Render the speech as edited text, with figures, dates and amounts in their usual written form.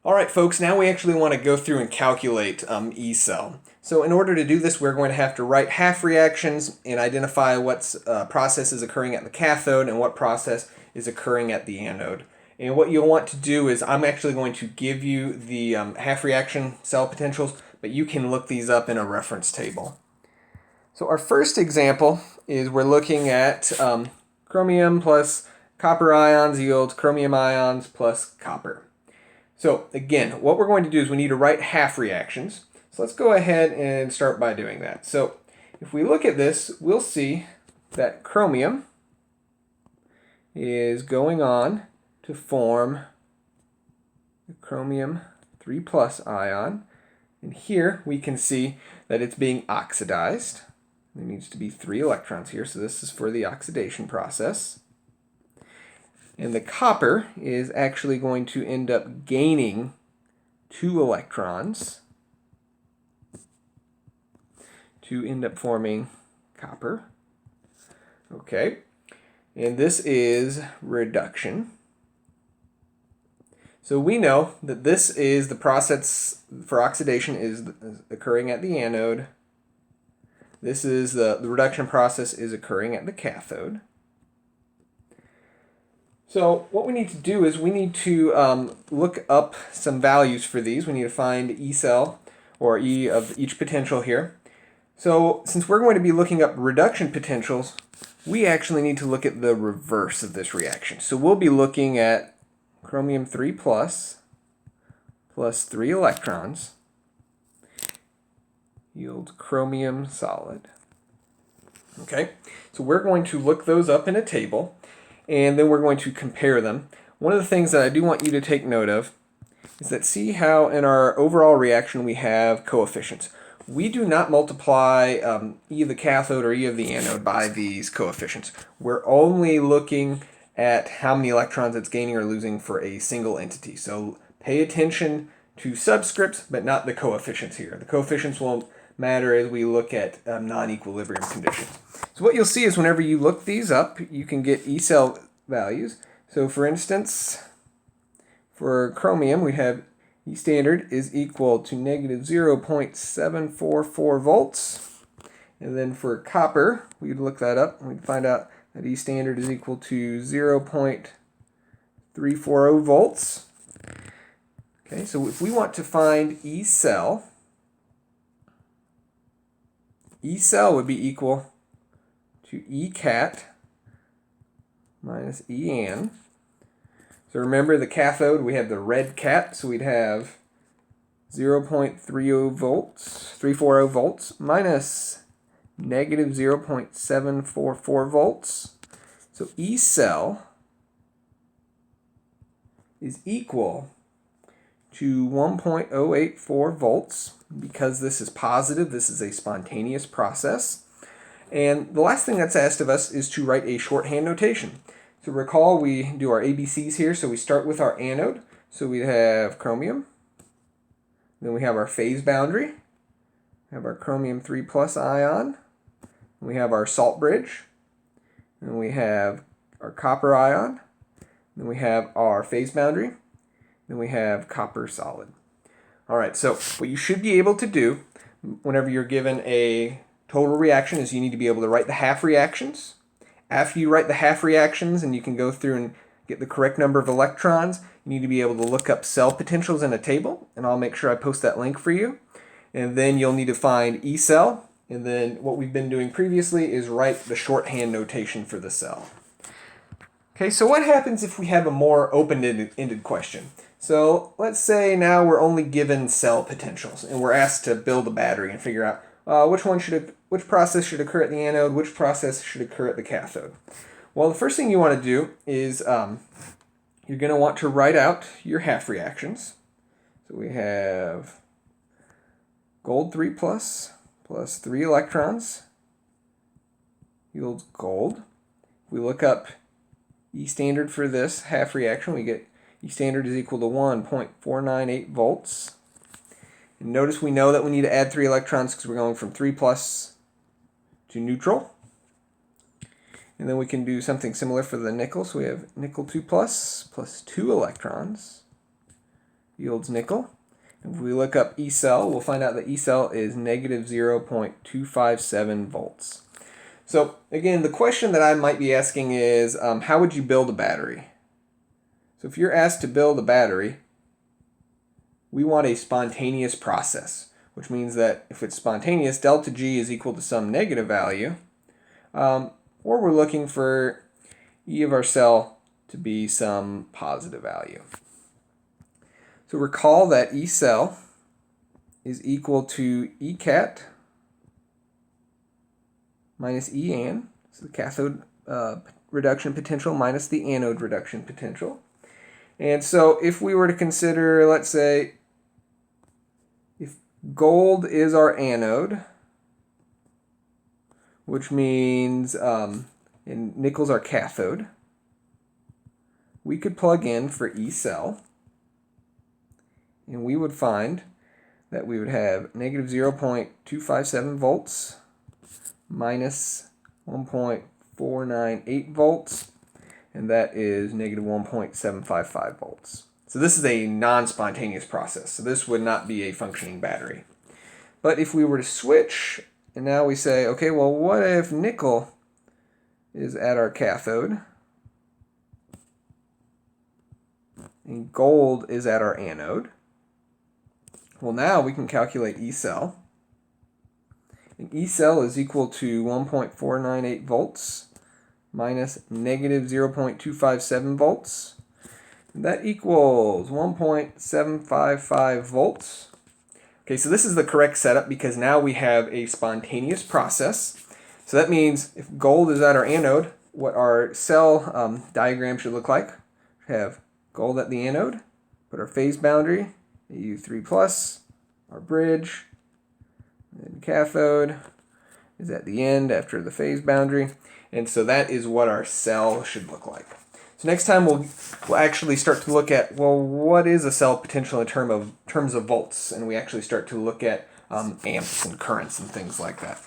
Alright folks, now we actually want to go through and calculate E cell. So in order to do this, we're going to have to write half reactions and identify what process is occurring at the cathode and what process is occurring at the anode. And what you'll want to do is I'm actually going to give you the half reaction cell potentials, but you can look these up in a reference table. So our first example is we're looking at chromium plus copper ions yields chromium ions plus copper. So again, what we're going to do is we need to write half reactions. So let's go ahead and start by doing that. So if we look at this, we'll see that chromium is going on to form the chromium 3 plus ion. And here we can see that it's being oxidized. There needs to be 3 electrons here, so this is for the oxidation process. And the copper is actually going to end up gaining 2 electrons to end up forming copper. Okay, and this is reduction. So we know that this is the process for oxidation is occurring at the anode. This is the reduction process is occurring at the cathode. So what we need to do is we need to look up some values for these. We need to find E cell, or E of each potential here. So since we're going to be looking up reduction potentials, we actually need to look at the reverse of this reaction. So we'll be looking at chromium 3 plus 3 electrons yields chromium solid. Okay, so we're going to look those up in a table, and then we're going to compare them. One of the things that I do want you to take note of is that see how in our overall reaction we have coefficients. We do not multiply E of the cathode or E of the anode by these coefficients. We're only looking at how many electrons it's gaining or losing for a single entity. So pay attention to subscripts, but not the coefficients here. The coefficients won't matter as we look at non-equilibrium conditions. So what you'll see is whenever you look these up, you can get E cell values. So for instance, for chromium, we have E standard is equal to negative 0.744 volts. And then for copper, we'd look that up and we'd find out that E standard is equal to 0.340 volts. Okay, so if we want to find E cell would be equal to E cat minus E an. So remember the cathode, we had the red cat, so we'd have 0.30 volts, 340 volts minus negative 0.744 volts. So E cell is equal to 1.084 volts. Because this is positive, this is a spontaneous process. And the last thing that's asked of us is to write a shorthand notation. So recall we do our ABCs here, so we start with our anode. So we have chromium, then we have our phase boundary, we have our chromium 3 plus ion, we have our salt bridge, and we have our copper ion, then we have our phase boundary, then we have copper solid. Alright, so what you should be able to do whenever you're given a total reaction is you need to be able to write the half reactions. After you write the half reactions and you can go through and get the correct number of electrons, you need to be able to look up cell potentials in a table, and I'll make sure I post that link for you. And then you'll need to find E cell, and then what we've been doing previously is write the shorthand notation for the cell. Okay, so what happens if we have a more open-ended question? So let's say now we're only given cell potentials and we're asked to build a battery and figure out which process should occur at the anode, which process should occur at the cathode. Well, the first thing you want to do is you're going to want to write out your half reactions. So we have gold 3 plus 3 electrons yields gold. If we look up E standard for this half reaction, we get E standard is equal to 1.498 volts. And notice we know that we need to add 3 electrons because we're going from 3 plus to neutral. And then we can do something similar for the nickel. So we have nickel 2 plus 2 electrons yields nickel. If we look up E cell, we'll find out that E cell is negative 0.257 volts. So again, the question that I might be asking is, how would you build a battery? So if you're asked to build a battery, we want a spontaneous process, which means that if it's spontaneous, delta G is equal to some negative value, or we're looking for E of our cell to be some positive value. So recall that E cell is equal to E cat minus E an, so the cathode reduction potential minus the anode reduction potential. And so if we were to consider, let's say, if gold is our anode, which means and nickel's our cathode, we could plug in for E cell, and we would find that we would have negative 0.257 volts minus 1.498 volts, and that is negative 1.755 volts. So this is a non-spontaneous process, so this would not be a functioning battery. But if we were to switch, and now we say, okay, well, what if nickel is at our cathode and gold is at our anode? Well, now we can calculate E cell. And E cell is equal to 1.498 volts minus negative 0.257 volts. And that equals 1.755 volts. Okay, so this is the correct setup because now we have a spontaneous process. So that means if gold is at our anode, what our cell diagram should look like. We have gold at the anode, put our phase boundary, U3+, our bridge, and cathode is at the end after the phase boundary. And so that is what our cell should look like. So next time we'll actually start to look at, well, what is a cell potential in terms of volts? And we actually start to look at amps and currents and things like that.